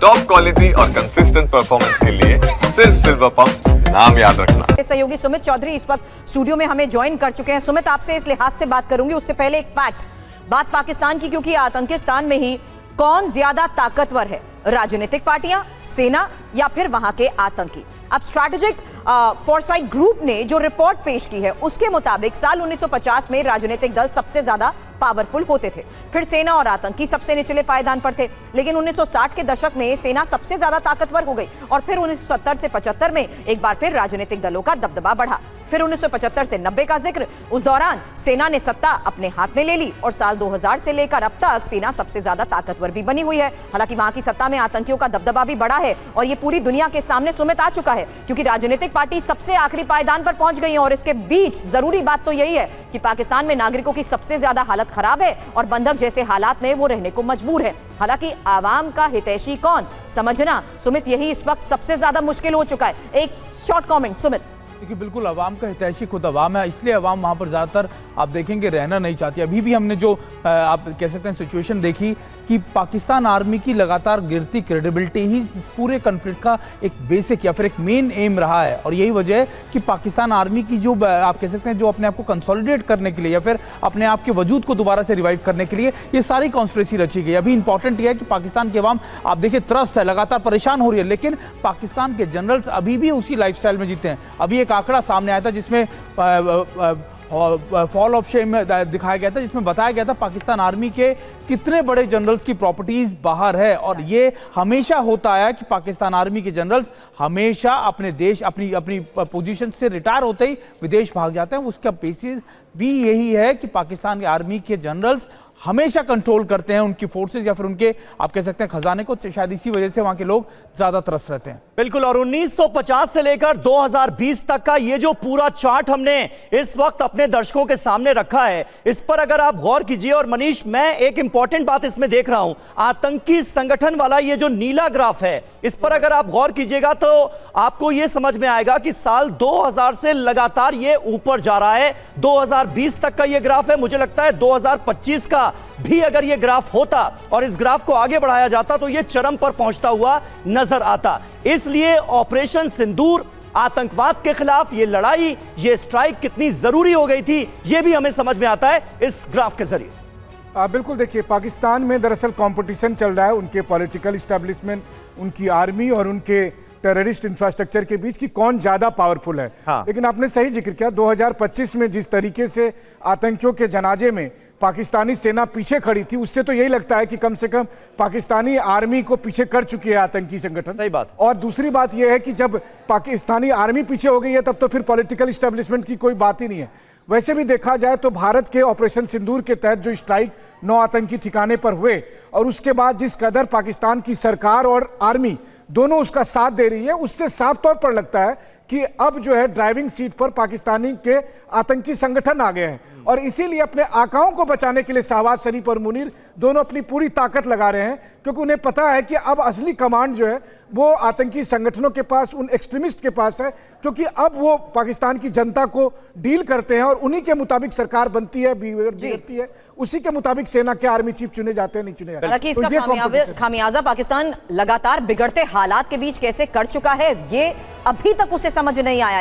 Top quality और consistent performance के लिए सिर्फ सिल्वर पंप नाम याद रखना। सहयोगी सुमित चौधरी इस वक्त स्टूडियो में हमें ज्वाइन कर चुके हैं। सुमित, आपसे इस लिहाज से बात करूंगी, उससे पहले एक फैक्ट, बात पाकिस्तान की, क्योंकि आतंकिस्तान में ही कौन ज्यादा ताकतवर है, राजनीतिक पार्टियां, सेना या फिर वहां के आतंकी? अब स्ट्रैटेजिक फोरसाइट ग्रुप ने जो रिपोर्ट पेश की है उसके मुताबिक साल 1950 में राजनीतिक दल सबसे ज्यादा पावरफुल होते थे, फिर सेना और आतंकी सबसे निचले पायदान पर थे, लेकिन 1960 के दशक में सेना सबसे ज्यादा ताकतवर हो गई और फिर 1970 से 75 में एक बार फिर राजनीतिक दलों का दबदबा बढ़ा। फिर 1975 से 90 का जिक्र, उस दौरान सेना ने सत्ता अपने हाथ में ले ली और साल 2000 से लेकर अब तक सेना सबसे ज्यादा ताकतवर भी बनी हुई है। हालांकि वहां की सत्ता में आतंकियों का दबदबा भी बढ़ा है और ये पूरी दुनिया के सामने सुमित आ चुका है, क्योंकि राजनीतिक पार्टी सबसे आखिरी पायदान पर पहुंच गई है। और इसके बीच जरूरी बात तो यही है कि पाकिस्तान में नागरिकों की सबसे ज्यादा हालत खराब है और बंधक जैसे हालात में वो रहने को मजबूर है। हालांकि आवाम का हितैषी कौन, समझना सुमित यही इस वक्त सबसे ज्यादा मुश्किल हो चुका है। एक शॉर्ट कमेंट सुमित। देखिए, बिल्कुल अवाम का हितैषी खुद अवाम है, इसलिए अवाम वहाँ पर ज़्यादातर आप देखेंगे रहना नहीं चाहती। अभी भी हमने जो आप कह सकते हैं सिचुएशन देखी कि पाकिस्तान आर्मी की लगातार गिरती क्रेडिबिलिटी ही इस पूरे कन्फ्लिक्ट का एक बेसिक या फिर एक मेन एम रहा है। और यही वजह है कि पाकिस्तान आर्मी की जो आप कह सकते हैं जो अपने आप को कंसोलिडेट करने के लिए या फिर अपने आप के वजूद को दोबारा से रिवाइव करने के लिए ये सारी कॉन्स्पिरेसी रची गई। अभी इंपॉर्टेंट यह है कि पाकिस्तान की अवाम आप देखिए त्रस्त है, लगातार परेशान हो रही है, लेकिन पाकिस्तान के जनरल्स अभी भी उसी लाइफस्टाइल में जीते हैं। अभी एक आंकड़ा सामने आया था जिसमें फॉल ऑफ शेम दिखाया गया था, जिसमें बताया गया था पाकिस्तान आर्मी के कितने बड़े जनरल्स की प्रॉपर्टीज बाहर है। और ये हमेशा होता आया कि पाकिस्तान आर्मी के जनरल्स हमेशा अपने देश अपनी पोजीशन से रिटायर होते ही विदेश भाग जाते हैं। उसका बेसिस भी यही है कि पाकिस्तान आर्मी के जनरल्स हमेशा कंट्रोल करते हैं उनकी फोर्सेस या फिर उनके आप कह सकते हैं खजाने को, शायद इसी वजह से वहां के लोग ज्यादा त्रस्त रहते हैं। बिल्कुल, और 1950 से लेकर 2020 तक का ये जो पूरा चार्ट हमने इस वक्त अपने दर्शकों के सामने रखा है, इस पर अगर आप गौर कीजिए। और मनीष, मैं एक इंपॉर्टेंट बात इसमें देख रहा हूं, आतंकी संगठन वाला ये जो नीला ग्राफ है, इस पर अगर आप गौर कीजिएगा तो आपको ये समझ में आएगा कि साल 2000 से लगातार ये ऊपर जा रहा है। 2020 तक का ये ग्राफ है, मुझे लगता है 2025 का भी अगर ये ग्राफ होता और इस ग्राफ को आगे बढ़ाया जाता तो ये चरम पर पहुंचता हुआ नजर आता। इसलिए ऑपरेशन सिंदूर, आतंकवाद के खिलाफ ये लड़ाई, ये स्ट्राइक कितनी जरूरी हो गई थी, ये भी हमें समझ में आता है इस ग्राफ के जरिए। बिल्कुल, देखिए पाकिस्तान में दरअसल कंपटीशन चल रहा है उनके पॉलिटिकल इस्टेब्लिशमेंट, उनकी आर्मी और उनके टेररिस्ट इंफ्रास्ट्रक्चर के बीच की कौन ज्यादा पावरफुल है। हाँ। लेकिन आपने सही जिक्र किया, 2025 में जिस तरीके से आतंकियों के जनाजे में पाकिस्तानी सेना पीछे खड़ी थी, उससे तो यही लगता है कि कम से कम पाकिस्तानी आर्मी को पीछे कर चुकी है आतंकी संगठन। सही बात। और दूसरी बात यह है कि जब पाकिस्तानी आर्मी पीछे हो गई है तब तो फिर पॉलिटिकल इस्टेब्लिशमेंट की कोई बात ही नहीं है। वैसे भी देखा जाए तो भारत के ऑपरेशन सिंदूर के तहत जो स्ट्राइक 9 आतंकी ठिकाने पर हुए और उसके बाद जिस कदर पाकिस्तान की सरकार और आर्मी दोनों उसका साथ दे रही है, उससे साफ तौर पर लगता है कि अब जो है ड्राइविंग सीट पर पाकिस्तानी के आतंकी संगठन आ गए हैं। और इसीलिए अपने आकाओं को बचाने के लिए शहबाज शरीफ और मुनीर दोनों अपनी पूरी ताकत लगा रहे हैं, क्योंकि उन्हें पता है कि अब असली कमांड जो है वो आतंकी संगठनों के पास, उन एक्सट्रीमिस्ट के पास है, क्योंकि अब वो पाकिस्तान की जनता को डील करते हैं और उन्हीं के मुताबिक सरकार बनती है, बिगड़ती है, उसी के मुताबिक सेना के आर्मी चीफ चुने जाते हैं, नहीं चुने जाते। हालांकि इसका खामियाजा पाकिस्तान लगातार बिगड़ते हालात के बीच कैसे कर चुका है, ये अभी तक उसे समझ नहीं आया।